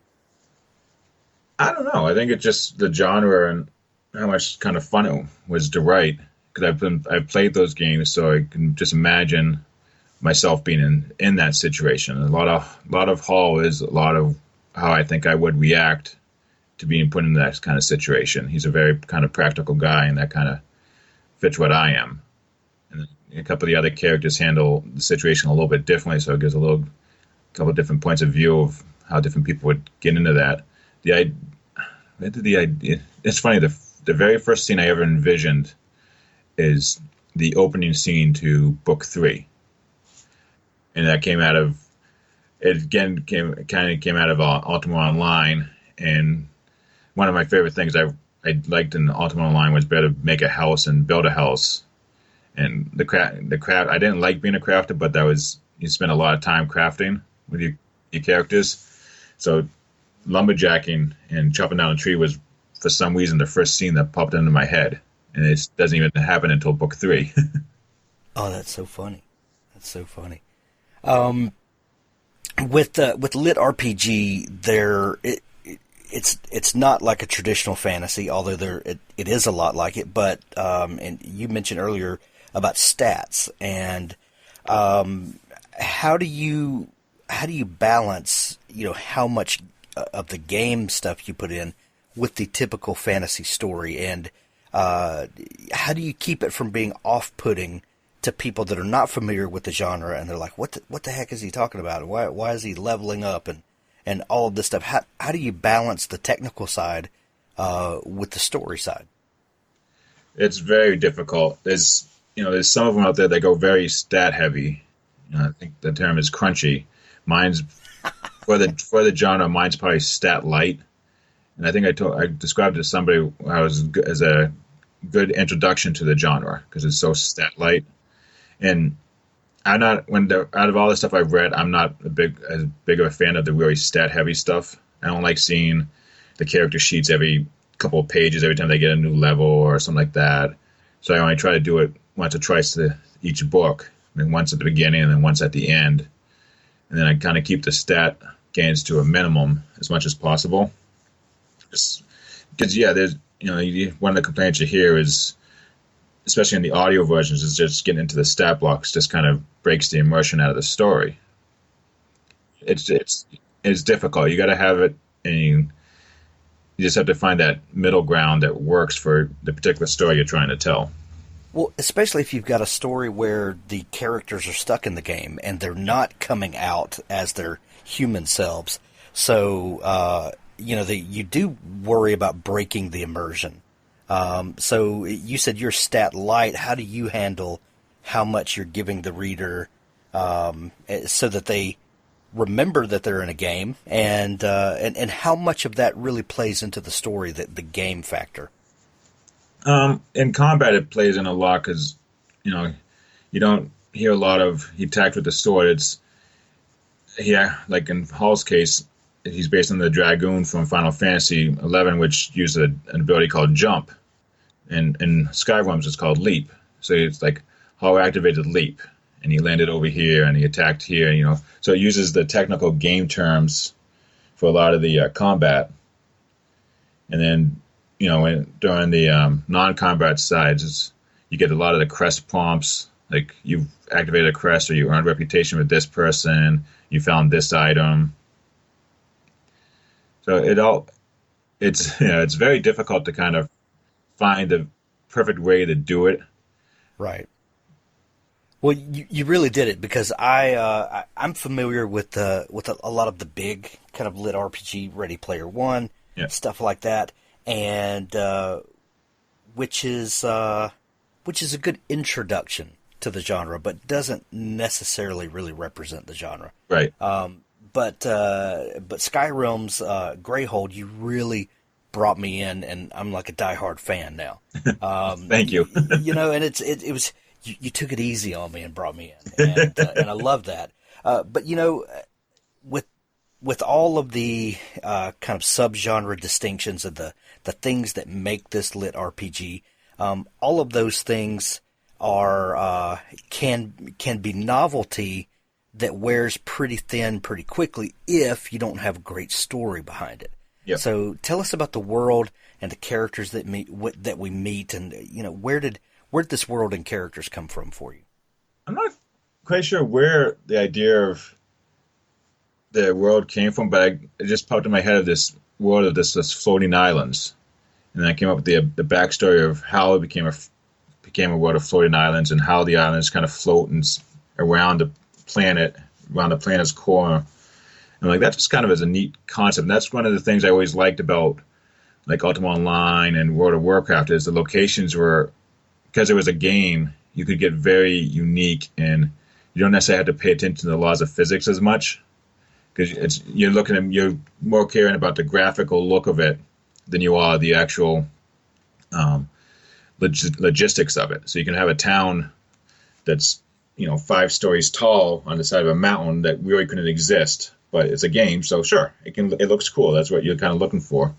F: I don't know. I think it's just the genre and how much kind of fun it was to write. Because I've played those games, so I can just imagine myself being in that situation. A lot of Hall is a lot of how I think I would react to being put in that kind of situation. He's a very kind of practical guy, and that kind of fits what I am. And a couple of the other characters handle the situation a little bit differently, so it gives a couple of different points of view of how different people would get into that. The idea. It's funny. The very first scene I ever envisioned is the opening scene to Book 3, and that came out of Ultima Online. And one of my favorite things I liked in Ultima Online was better to make a house and build a house. And the craft, I didn't like being a crafter, but you spend a lot of time crafting with your characters. So lumberjacking and chopping down a tree was, for some reason, the first scene that popped into my head. And it doesn't even happen until Book 3.
A: Oh, that's so funny. With LitRPG, it's not like a traditional fantasy, although it is a lot like it. But and you mentioned earlier about stats, and how do you balance how much of the game stuff you put in with the typical fantasy story, and how do you keep it from being off-putting to people that are not familiar with the genre, and they're like, what the heck is he talking about? Why is he leveling up and all of this stuff? How do you balance the technical side with the story side?
F: It's very difficult. There's some of them out there that go very stat heavy. I think the term is crunchy. Mine's for the genre. Mine's probably stat light. And I think I described it to somebody as a good introduction to the genre, because it's so stat light. And out of all the stuff I've read, I'm not as big of a fan of the really stat heavy stuff. I don't like seeing the character sheets every couple of pages every time they get a new level or something like that. So I only try to do it once or twice to each book. I mean, once at the beginning and then once at the end. And then I kind of keep the stat gains to a minimum as much as possible. Because there's one of the complaints you hear is, especially in the audio versions, is just getting into the stat blocks just kind of breaks the immersion out of the story. It's difficult. You got to have it, and you just have to find that middle ground that works for the particular story you're trying to tell.
A: Well, especially if you've got a story where the characters are stuck in the game and they're not coming out as their human selves. So, you do worry about breaking the immersion. So you said you're stat light. How do you handle how much you're giving the reader so that they remember that they're in a game, and how much of that really plays into the story, the game factor?
F: In combat, it plays in a lot because, you don't hear a lot of he attacked with the sword. Like in Hall's case, he's based on the Dragoon from Final Fantasy XI, which used an ability called Jump. And in Skyrim's, it's called Leap. So it's like Hall activated Leap, and he landed over here, and he attacked here, So it uses the technical game terms for a lot of the combat. And then, during the non-combat sides, you get a lot of the crest prompts, like you've activated a crest or you earned reputation with this person, you found this item. So it's very difficult to kind of find the perfect way to do it.
A: Right. Well, you really did it, because I'm familiar with a lot of the big kind of lit RPG, Ready Player One, stuff like that, and which is a good introduction to the genre, but doesn't necessarily really represent the genre.
F: Right.
A: But Skyrim's Grayhold, you really brought me in, and I'm like a diehard fan now.
F: Thank you.
A: And it was. You took it easy on me and brought me in, and I love that. But with all of the kind of subgenre distinctions of the things that make this lit RPG, all of those things are can be novelty that wears pretty thin pretty quickly if you don't have a great story behind it.
F: Yep.
A: So tell us about the world and the characters that we meet, and where'd this world and characters come from for you?
F: I'm not quite sure where the idea of the world came from, but it just popped in my head of this world of this floating islands, and I came up with the backstory of how it became a world of floating islands, and how the islands kind of float around the planet's core. And like that just kind of is a neat concept. And that's one of the things I always liked about like Ultima Online and World of Warcraft, is the locations were, because it was a game, you could get very unique, and you don't necessarily have to pay attention to the laws of physics as much, because you're more caring about the graphical look of it than you are the actual logistics of it. So you can have a town that's 5 stories tall on the side of a mountain that really couldn't exist, but it's a game, so sure, it looks cool. That's what you're kind of looking for.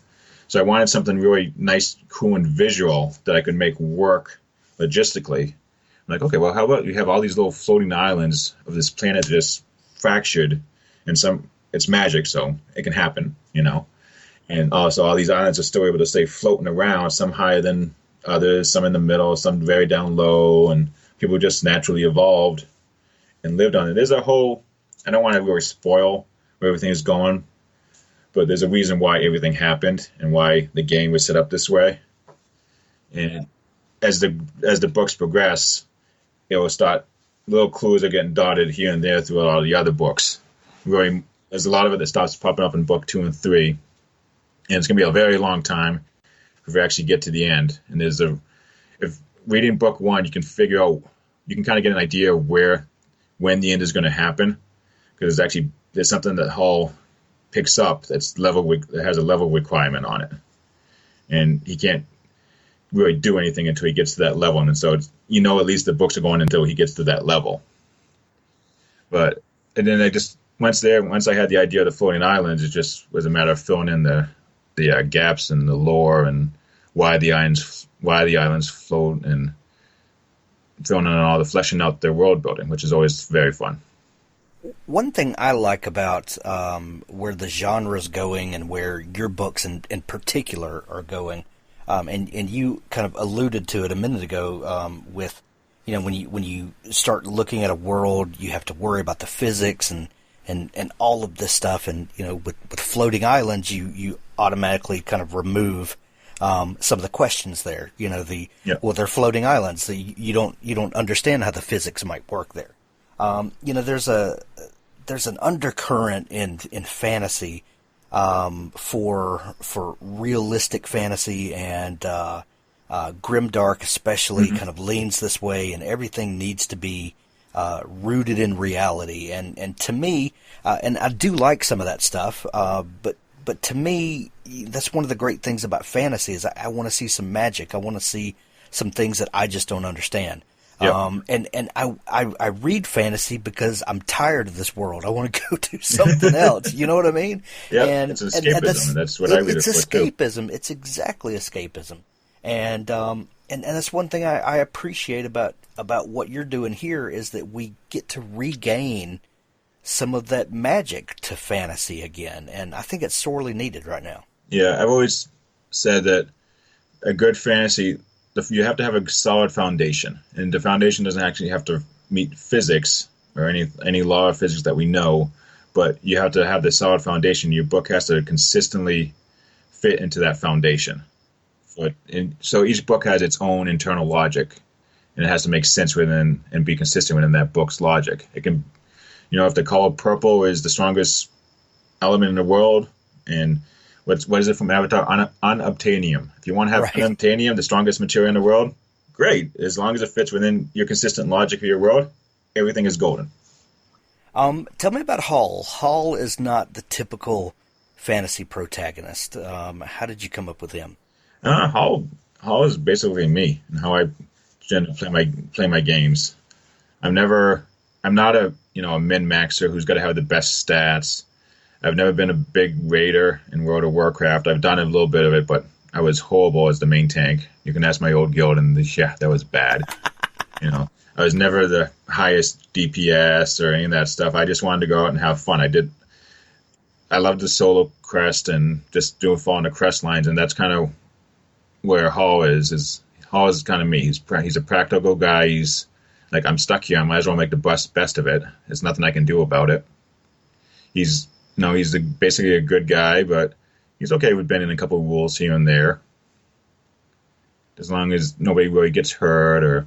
F: So I wanted something really nice, cool, and visual that I could make work logistically. I'm like, okay, well, how about you have all these little floating islands of this planet just fractured, and it's magic, so it can happen, And also all these islands are still able to stay floating around, some higher than others, some in the middle, some very down low, and people just naturally evolved and lived on it. There's a whole, I don't want to really spoil where everything is going, but there's a reason why everything happened and why the game was set up this way. And as the books progress, it will start, little clues are getting dotted here and there throughout all the other books. Really, there's a lot of it that starts popping up in book 2 and 3, and it's going to be a very long time if we actually get to the end. And if reading book 1, you can figure out, you can kind of get an idea of when the end is going to happen, because there's something that Hall picks up that has a level requirement on it, and he can't really do anything until he gets to that level. And so at least the books are going until he gets to that level. And then once I had the idea of the floating islands, it just was a matter of filling in the gaps in the lore and why the islands float, and filling in all the fleshing out their world building, which is always very fun.
A: One thing I like about where the genre's going, and where your books in particular are going, and you kind of alluded to it a minute ago, with when you start looking at a world, you have to worry about the physics and all of this stuff, and with floating islands, you automatically kind of remove some of the questions there. Well, they're floating islands, so you don't understand how the physics might work there. There's an undercurrent in fantasy for realistic fantasy, and grimdark especially kind of leans this way, and everything needs to be rooted in reality. And to me, and I do like some of that stuff, but to me, that's one of the great things about fantasy is I want to see some magic. I want to see some things that I just don't understand. Yep. And I read fantasy because I'm tired of this world. I want to go do something else. You know what I mean?
F: Yeah, it's escapism. That's what I read.
A: It's escapism. It's exactly escapism. And that's one thing I appreciate about what you're doing here is that we get to regain some of that magic to fantasy again, and I think it's sorely needed right now. Yeah,
F: I've always said that a good fantasy, you have to have a solid foundation, and the foundation doesn't actually have to meet physics or any law of physics that we know, but you have to have the solid foundation. Your book has to consistently fit into that foundation. So each book has its own internal logic, and it has to make sense within and be consistent within that book's logic. It can, if the color purple is the strongest element in the world, and what is it from Avatar? Unobtainium. If you want to have unobtainium, the strongest material in the world, great. As long as it fits within your consistent logic of your world, everything is golden.
A: Tell me about Hall. Hall is not the typical fantasy protagonist. How did you come up with him?
F: Hall is basically me and how I generally play my games. I'm not a a min-maxer who's got to have the best stats. I've never been a big raider in World of Warcraft. I've done a little bit of it, but I was horrible as the main tank. You can ask my old guild, and that was bad. I was never the highest DPS or any of that stuff. I just wanted to go out and have fun. I loved the solo crest and just following the crest lines, and that's kind of where Hall is. Hall is kind of me. He's a practical guy. He's like, I'm stuck here. I might as well make the best of it. There's nothing I can do about it. He's basically a good guy, but he's okay with bending a couple of rules here and there, as long as nobody really gets hurt or.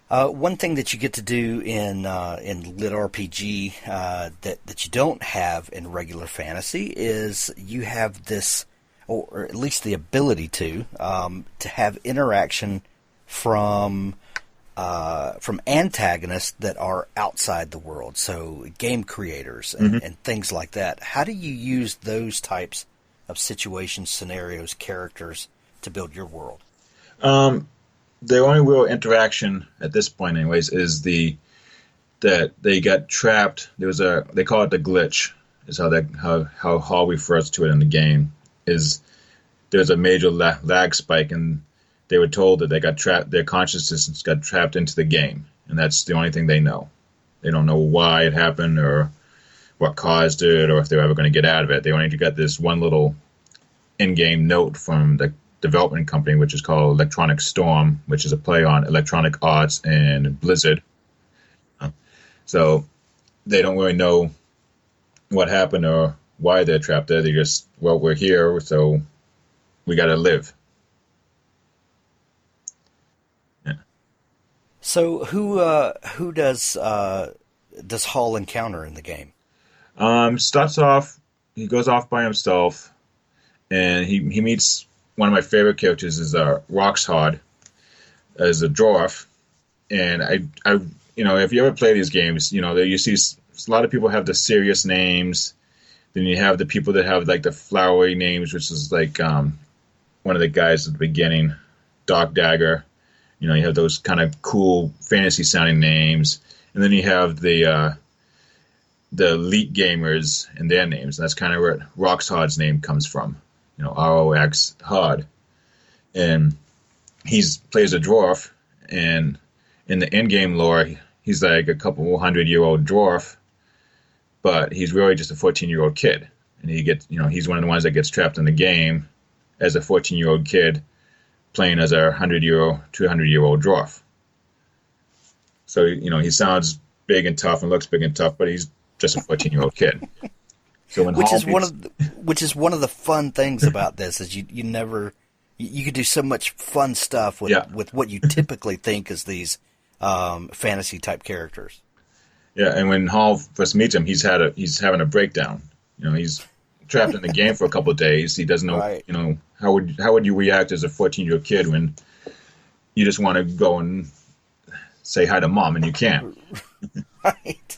A: One thing that you get to do in LitRPG that you don't have in regular fantasy is you have this, or at least the ability to have interaction from antagonists that are outside the world, so game creators and things like that. How do you use those types of situations, scenarios, characters to build your world?
F: The only real interaction at this point, anyways, is that they got trapped. They call it the glitch. Is how Hall refers to it in the game. Is there's a major lag spike, and they were told that they got trapped. Their consciousness got trapped into the game, and that's the only thing they know. They don't know why it happened or what caused it, or if they're ever going to get out of it. They only got this one little in-game note from the development company, which is called Electronic Storm, which is a play on Electronic Arts and Blizzard. So they don't really know what happened or why they're trapped there. They just, we're here, so we got to live. Yeah.
A: So who does Hall encounter in the game?
F: Starts off, he goes off by himself, and he meets. One of my favorite characters is Roxhard, as a dwarf, and I if you ever play these games, you see a lot of people have the serious names, then you have the people that have like the flowery names, which is like one of the guys at the beginning, Dark Dagger. You have those kind of cool fantasy sounding names, and then you have the elite gamers and their names, and that's kind of where Roxhard's name comes from. ROX Hard, and he plays a dwarf, and in the in-game lore, he's like a couple 100-year-old dwarf, but he's really just a 14-year-old kid, and he's one of the ones that gets trapped in the game as a 14-year-old kid playing as a 100-year-old, 200-year-old dwarf. So he sounds big and tough and looks big and tough, but he's just a 14-year-old kid. So which
A: is one of the fun things about this is you could do so much fun stuff with what you typically think is these fantasy type characters.
F: Yeah, and when Hall first meets him, he's having a breakdown. He's trapped in the game for a couple of days. He doesn't know,
A: Right.
F: How would you react as a 14-year-old kid when you just want to go and say hi to mom and you can't?
A: Right.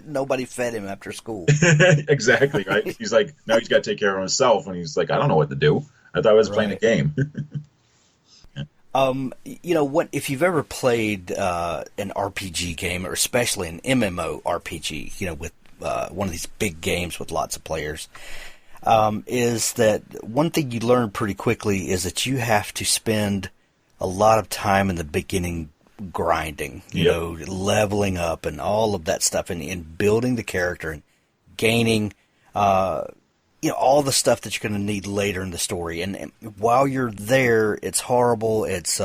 A: Nobody fed him after school.
F: Exactly, right? He's like, now he's got to take care of himself, and he's like, I don't know what to do. I thought I was playing a game.
A: What if you've ever played an RPG game, or especially an MMORPG, with one of these big games with lots of players, is that one thing you learn pretty quickly is that you have to spend a lot of time in the beginning grinding, leveling up and all of that stuff, and building the character and gaining all the stuff that you're going to need later in the story. And while you're there, it's horrible. It's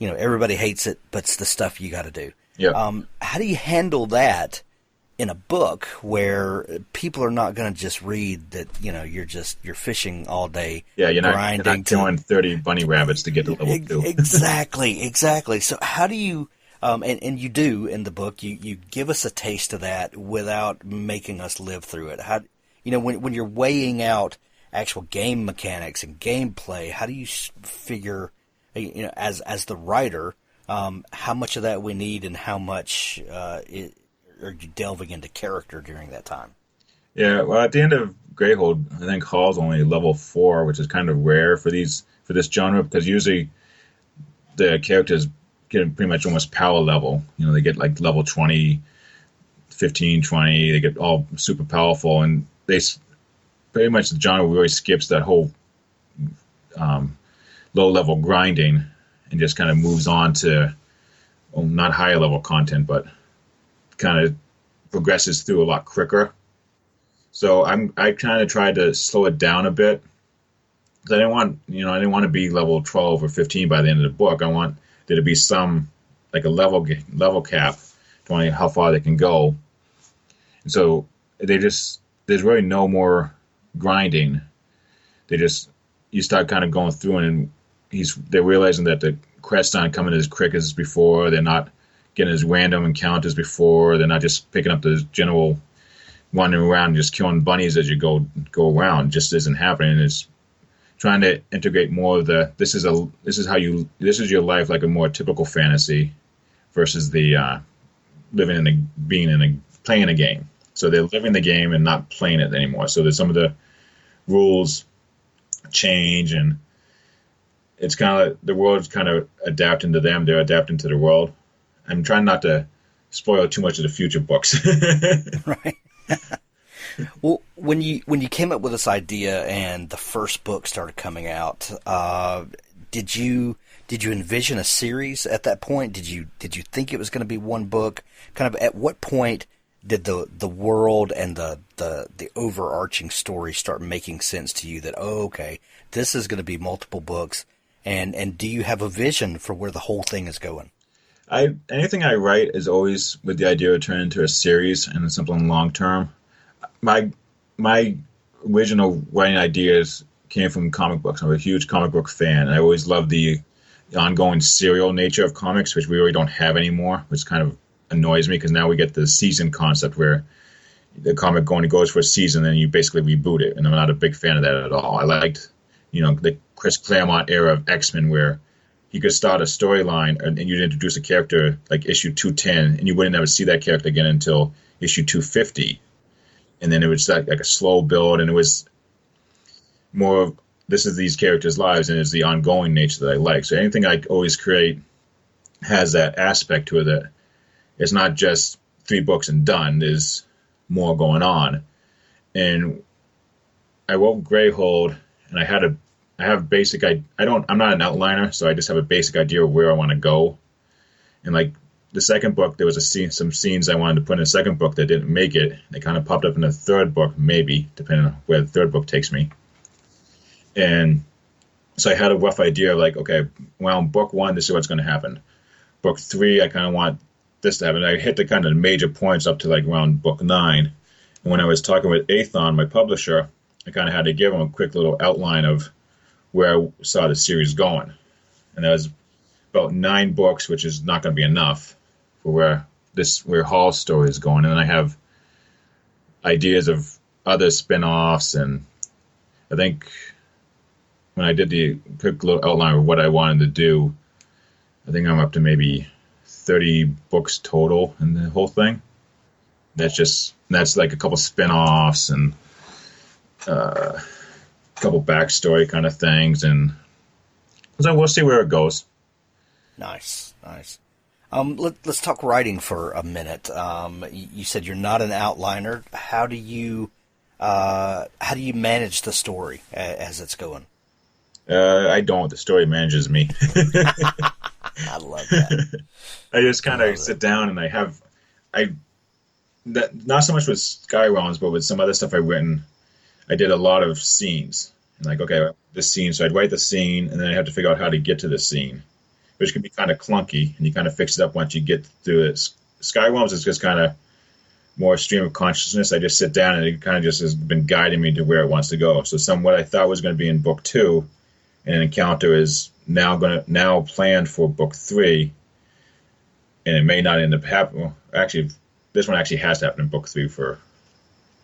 A: everybody hates it, but it's the stuff you got to do.
F: Yeah.
A: How do you handle that in a book where people are not going to just read that, you're fishing all day?
F: Yeah, you're
A: grinding
F: not killing 30 bunny rabbits to get to level 2.
A: Exactly. So how do you, and you do in the book, you give us a taste of that without making us live through it. How, when you're weighing out actual game mechanics and gameplay, how do you figure, as the writer, how much of that we need and how much are you delving into character during that time?
F: Yeah, well, at the end of Grayhold, I think Hall's only level 4, which is kind of rare for this genre, because usually the characters get pretty much almost power level. They get like level 20, 15, 20. They get all super powerful, and pretty much the genre really skips that whole low level grinding and just kind of moves on to not higher level content, but kind of progresses through a lot quicker. So I kind of tried to slow it down a bit, because I didn't want to be level 12 or 15 by the end of the book. I want there to be some, like a level cap to how far they can go. And so there's really no more grinding. You start kind of going through, and they're realizing that the quests aren't coming as quick as before. They're not getting as random encounters before. They're not just picking up the general wandering around and just killing bunnies as you go around. It just isn't happening. It's trying to integrate more of the this is your life like a more typical fantasy versus the playing a game. So they're living the game and not playing it anymore. So there's some of the rules change, and it's kind of the world's kind of adapting to them. They're adapting to the world. I'm trying not to spoil too much of the future books.
A: Right. Well, when you came up with this idea and the first book started coming out, did you envision a series at that point? Did you think it was going to be one book? Kind of at what point did the world and the overarching story start making sense to you? That okay, this is going to be multiple books, and do you have a vision for where the whole thing is going?
F: Anything I write is always with the idea of turning into a series and something long term. My original writing ideas came from comic books. I'm a huge comic book fan. I always loved the ongoing serial nature of comics, which we really don't have anymore, which kind of annoys me, because now we get the season concept where the comic only goes for a season and then you basically reboot it, and I'm not a big fan of that at all. I liked the Chris Claremont era of X-Men, where you could start a storyline and you'd introduce a character like issue 210, and you wouldn't ever see that character again until issue 250. And then it was like a slow build, and it was more of this is these characters' lives, and it's the ongoing nature that I like. So anything I always create has that aspect to it, that it's not just 3 books and done. There's more going on. And I wrote Grayhold, and I'm not an outliner, so I just have a basic idea of where I want to go. And like the second book, there was some scenes I wanted to put in the second book that didn't make it. They kind of popped up in the third book, maybe, depending on where the third book takes me. And so I had a rough idea of like, okay, well, book 1, this is what's going to happen. Book 3, I kind of want this to happen. I hit the kind of major points up to like around book 9. And when I was talking with Aethon, my publisher, I kind of had to give him a quick little outline of where I saw the series going. And that was about 9 books, which is not going to be enough for where where Hall's story is going, and then I have ideas of other spin-offs, and I think when I did the quick little outline of what I wanted to do, I think I'm up to maybe 30 books total in the whole thing. That's like a couple spin-offs and a couple backstory kind of things, and so we'll see where it goes.
A: Nice. Let's talk writing for a minute. You said you're not an outliner. How do you manage the story as it's going?
F: I don't. The story manages me.
A: I love that.
F: I just kind of sit down and not so much with Skyrealms, but with some other stuff I've written. I did a lot of scenes. And like, okay, this scene. So I'd write the scene, and then I have to figure out how to get to the scene, which can be kind of clunky, and you kind of fix it up once you get through it. Skyrealms is just kind of more stream of consciousness. I just sit down, and it kind of just has been guiding me to where it wants to go. So what I thought was going to be in book 2, and an encounter is now planned for book 3, and it may not end up happening. Well, actually, this one actually has to happen in book 3 for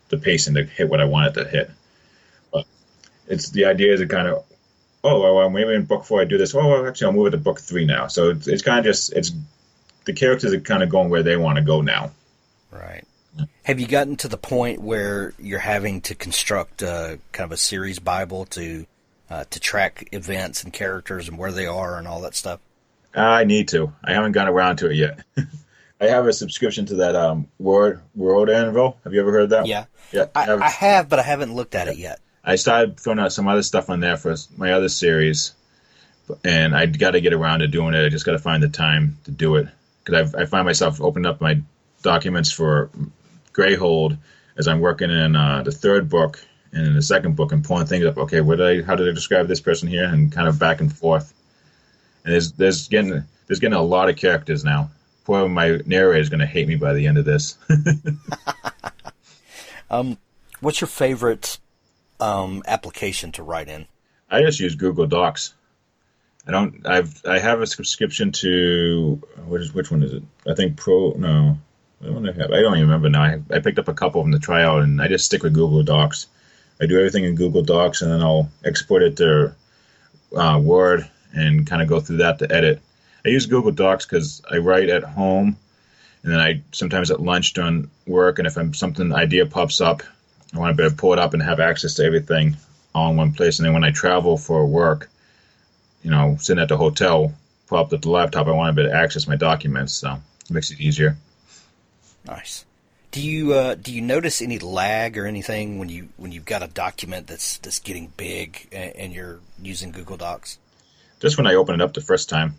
F: the pacing to hit what I want it to hit. But it's the idea is to kind of, well, maybe in book 4 I do this. Oh, well, actually, I'll move it to book 3 now. So it's kind of just the characters are kind of going where they want to go now.
A: Right. Have you gotten to the point where you're having to construct kind of a series Bible to track events and characters and where they are and all that stuff?
F: I need to. I haven't gotten around to it yet. I have a subscription to that World Anvil. Have you ever heard of that?
A: Yeah.
F: Yeah.
A: I have, but I haven't looked at it yet.
F: I started throwing out some other stuff on there for my other series, and I got to get around to doing it. I just got to find the time to do it, because I find myself opening up my documents for Grayhold as I'm working in the 3rd book and in the 2nd book, and pulling things up. Okay, how did I describe this person here, and kind of back and forth. And there's getting a lot of characters now. Poor my narrator is going to hate me by the end of this.
A: What's your favorite application to write in?
F: I just use Google Docs. I have a subscription to which one is it? I think Pro. No, what one I have? I don't even remember now. I picked up a couple of them to try out, and I just stick with Google Docs. I do everything in Google Docs, and then I'll export it to Word and kind of go through that to edit. I use Google Docs because I write at home, and then I sometimes at lunch during work, and if something idea pops up, I want to be able to pull it up and have access to everything all in one place. And then when I travel for work, sitting at the hotel, pull up the laptop, I want to be able to access my documents, so it makes it easier.
A: Nice. Do you notice any lag or anything when you've got a document that's getting big and you're using Google Docs?
F: Just when I open it up the first time,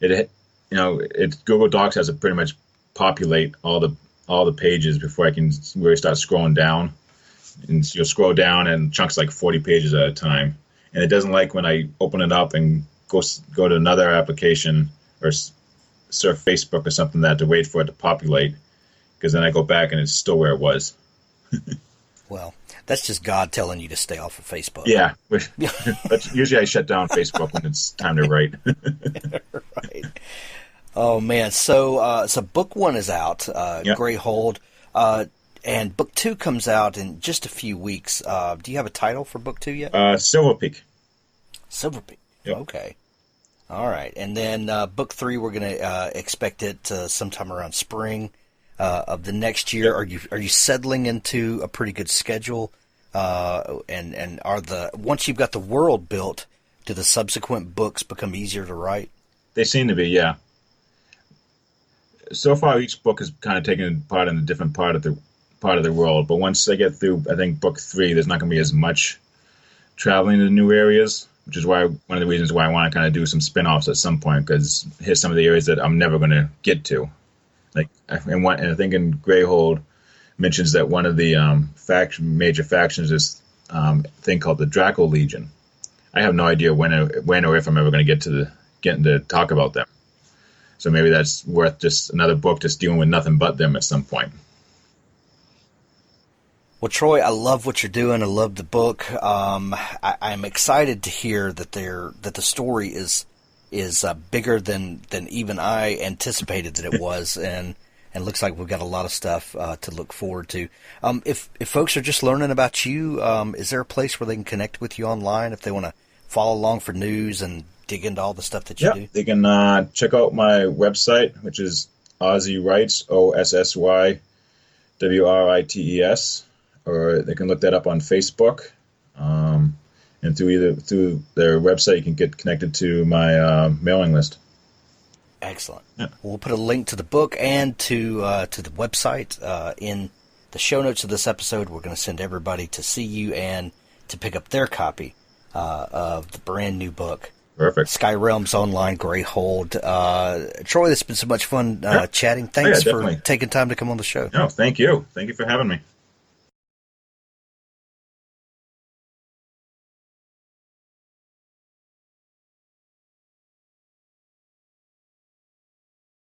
F: Google Docs has to pretty much populate all the pages before I can really start scrolling down. And you'll scroll down and chunks like 40 pages at a time. And it doesn't like when I open it up and go to another application or surf Facebook or something to wait for it to populate, because then I go back and it's still where it was.
A: Well, that's just God telling you to stay off of Facebook.
F: Yeah. Usually I shut down Facebook when it's time to write.
A: Right. Oh, man. So book 1 is out,
F: Yep.
A: Grayhold, and book 2 comes out in just a few weeks. Do you have a title for book 2 yet?
F: Silver Peak.
A: Silver Peak.
F: Yep.
A: Okay. All right. And then book 3, we're going to expect it sometime around spring of the next year.
F: Yep.
A: Are you settling into a pretty good schedule? And once you've got the world built, do the subsequent books become easier to write?
F: They seem to be, yeah. So far, each book is kind of taking part in a different part of the world. But once I get through, I think book 3, there's not going to be as much traveling to new areas, which is why one of the reasons why I want to kind of do some spin-offs at some point, because here's some of the areas that I'm never going to get to. And I think in Grayhold mentions that one of the major factions is thing called the Draco Legion. I have no idea when or if I'm ever going to get to talk about them. So maybe that's worth just another book just dealing with nothing but them at some point.
A: Well, Troy, I love what you're doing. I love the book. I'm excited to hear that the story is bigger than even I anticipated that it was, and and it looks like we've got a lot of stuff to look forward to. If folks are just learning about you, is there a place where they can connect with you online if they want to follow along for news and dig into all the stuff that you do?
F: They can check out my website, which is Ozzy Writes, OSSYWRITES, or they can look that up on Facebook. And through their website, you can get connected to my mailing list.
A: Excellent. Yeah. We'll put a link to the book and to the website in the show notes of this episode. We're going to send everybody to see you and to pick up their copy of the brand new book.
F: Perfect.
A: Sky Realms Online, Grayhold. Troy, this has been so much fun chatting. Thanks for taking time to come on the show.
F: No, thank you. Thank you for having me.